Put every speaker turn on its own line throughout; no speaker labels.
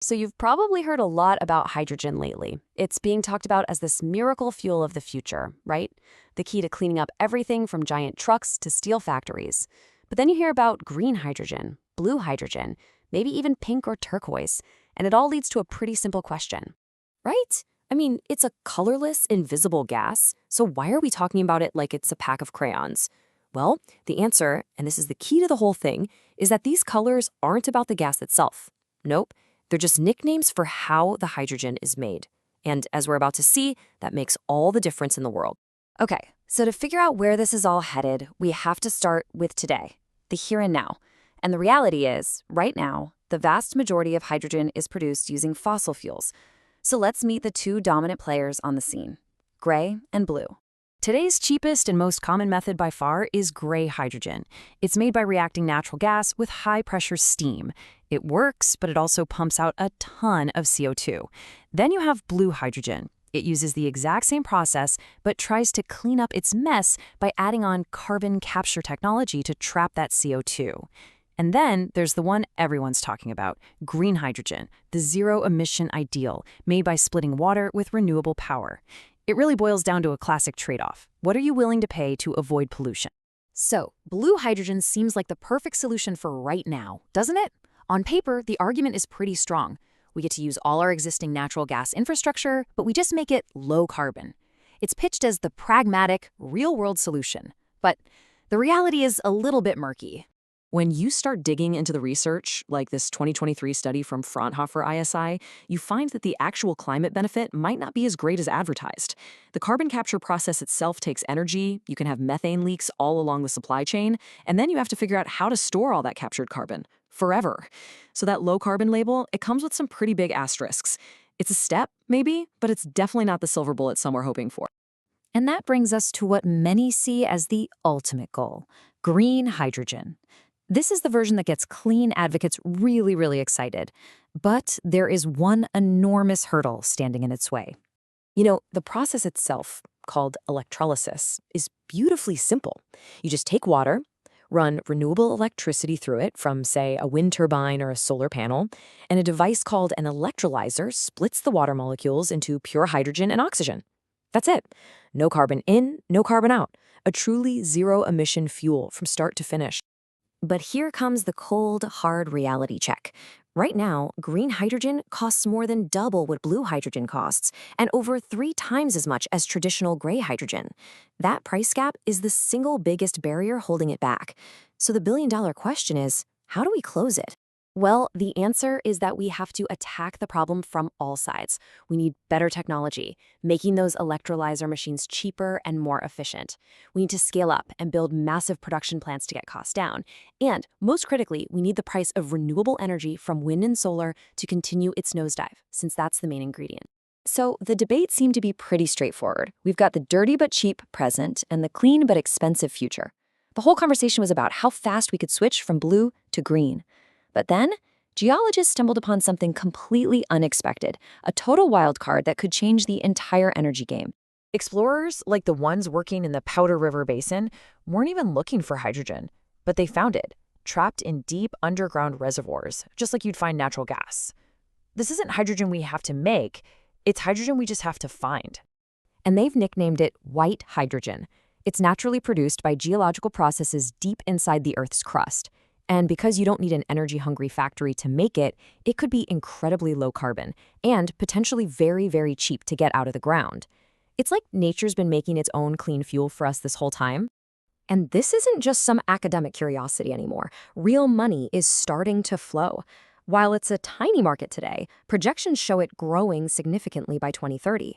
So you've probably heard a lot about hydrogen lately. It's being talked about as this miracle fuel of the future, right? The key to cleaning up everything from giant trucks to steel factories. But then you hear about green hydrogen, blue hydrogen, maybe even pink or turquoise, and it all leads to a pretty simple question, right? I mean, it's a colorless, invisible gas, so why are we talking about it like it's a pack of crayons? Well, the answer, and this is the key to the whole thing, is that these colors aren't about the gas itself. Nope. They're just nicknames for how the hydrogen is made. And as we're about to see, that makes all the difference in the world. Okay, so to figure out where this is all headed, we have to start with today, the here and now. And the reality is, right now, the vast majority of hydrogen is produced using fossil fuels. So let's meet the two dominant players on the scene, gray and blue. Today's cheapest and most common method by far is gray hydrogen. It's made by reacting natural gas with high-pressure steam. It works, but it also pumps out a ton of CO2. Then you have blue hydrogen. It uses the exact same process, but tries to clean up its mess by adding on carbon capture technology to trap that CO2. And then there's the one everyone's talking about, green hydrogen, the zero-emission ideal, made by splitting water with renewable power. It really boils down to a classic trade-off. What are you willing to pay to avoid pollution? So, blue hydrogen seems like the perfect solution for right now, doesn't it? On paper, the argument is pretty strong. We get to use all our existing natural gas infrastructure, but we just make it low carbon. It's pitched as the pragmatic, real-world solution. But the reality is a little bit murky. When you start digging into the research, like this 2023 study from Fraunhofer ISI, you find that the actual climate benefit might not be as great as advertised. The carbon capture process itself takes energy, you can have methane leaks all along the supply chain, and then you have to figure out how to store all that captured carbon forever. So that low carbon label, it comes with some pretty big asterisks. It's a step, maybe, but it's definitely not the silver bullet some were hoping for. And that brings us to what many see as the ultimate goal, green hydrogen. This is the version that gets clean advocates really, really excited. But there is one enormous hurdle standing in its way. You know, the process itself, called electrolysis, is beautifully simple. You just take water, run renewable electricity through it from, say, a wind turbine or a solar panel, and a device called an electrolyzer splits the water molecules into pure hydrogen and oxygen. That's it. No carbon in, no carbon out. A truly zero-emission fuel from start to finish. But here comes the cold, hard reality check. Right now, green hydrogen costs more than double what blue hydrogen costs, and over 3 times as much as traditional gray hydrogen. That price gap is the single biggest barrier holding it back. So the billion-dollar question is, how do we close it? Well, the answer is that we have to attack the problem from all sides. We need better technology, making those electrolyzer machines cheaper and more efficient. We need to scale up and build massive production plants to get costs down. And most critically, we need the price of renewable energy from wind and solar to continue its nosedive, since that's the main ingredient. So the debate seemed to be pretty straightforward. We've got the dirty but cheap present and the clean but expensive future. The whole conversation was about how fast we could switch from blue to green. But then, geologists stumbled upon something completely unexpected, a total wildcard that could change the entire energy game. Explorers, like the ones working in the Powder River Basin, weren't even looking for hydrogen, but they found it, trapped in deep underground reservoirs, just like you'd find natural gas. This isn't hydrogen we have to make, it's hydrogen we just have to find. And they've nicknamed it white hydrogen. It's naturally produced by geological processes deep inside the Earth's crust. And because you don't need an energy-hungry factory to make it, it could be incredibly low carbon and potentially very, very cheap to get out of the ground. It's like nature's been making its own clean fuel for us this whole time. And this isn't just some academic curiosity anymore. Real money is starting to flow. While it's a tiny market today, projections show it growing significantly by 2030.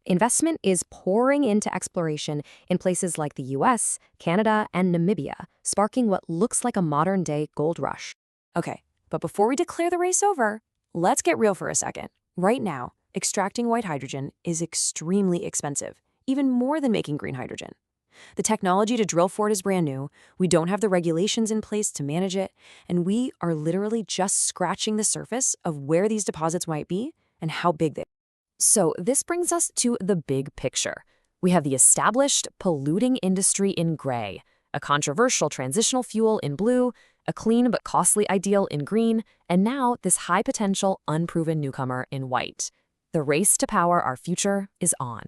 Investment is pouring into exploration in places like the US, Canada, and Namibia, sparking what looks like a modern-day gold rush. Okay, but before we declare the race over, let's get real for a second. Right now, extracting white hydrogen is extremely expensive, even more than making green hydrogen. The technology to drill for it is brand new, we don't have the regulations in place to manage it, and we are literally just scratching the surface of where these deposits might be and how big they are. So this brings us to the big picture. We have the established polluting industry in gray, a controversial transitional fuel in blue, a clean but costly ideal in green, and now this high-potential, unproven newcomer in white. The race to power our future is on.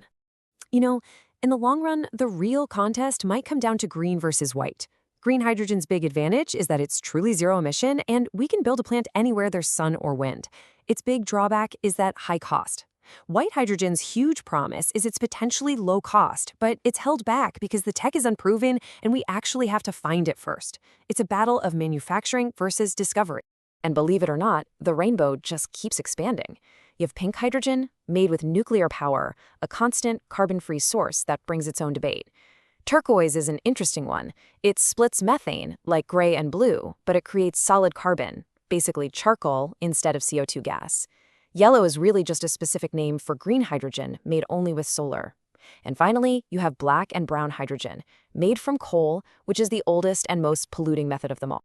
You know, in the long run, the real contest might come down to green versus white. Green hydrogen's big advantage is that it's truly zero emission, and we can build a plant anywhere there's sun or wind. Its big drawback is that high cost. White hydrogen's huge promise is its potentially low cost, but it's held back because the tech is unproven and we actually have to find it first. It's a battle of manufacturing versus discovery. And believe it or not, the rainbow just keeps expanding. You have pink hydrogen, made with nuclear power, a constant, carbon-free source that brings its own debate. Turquoise is an interesting one. It splits methane, like gray and blue, but it creates solid carbon, basically charcoal instead of CO2 gas. Yellow is really just a specific name for green hydrogen, made only with solar. And finally, you have black and brown hydrogen, made from coal, which is the oldest and most polluting method of them all.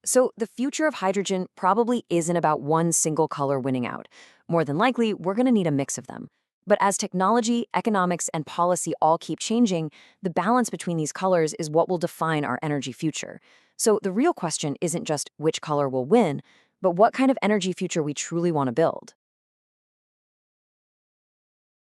So the future of hydrogen probably isn't about one single color winning out. More than likely, we're going to need a mix of them. But as technology, economics, and policy all keep changing, the balance between these colors is what will define our energy future. So the real question isn't just which color will win, but what kind of energy future we truly want to build.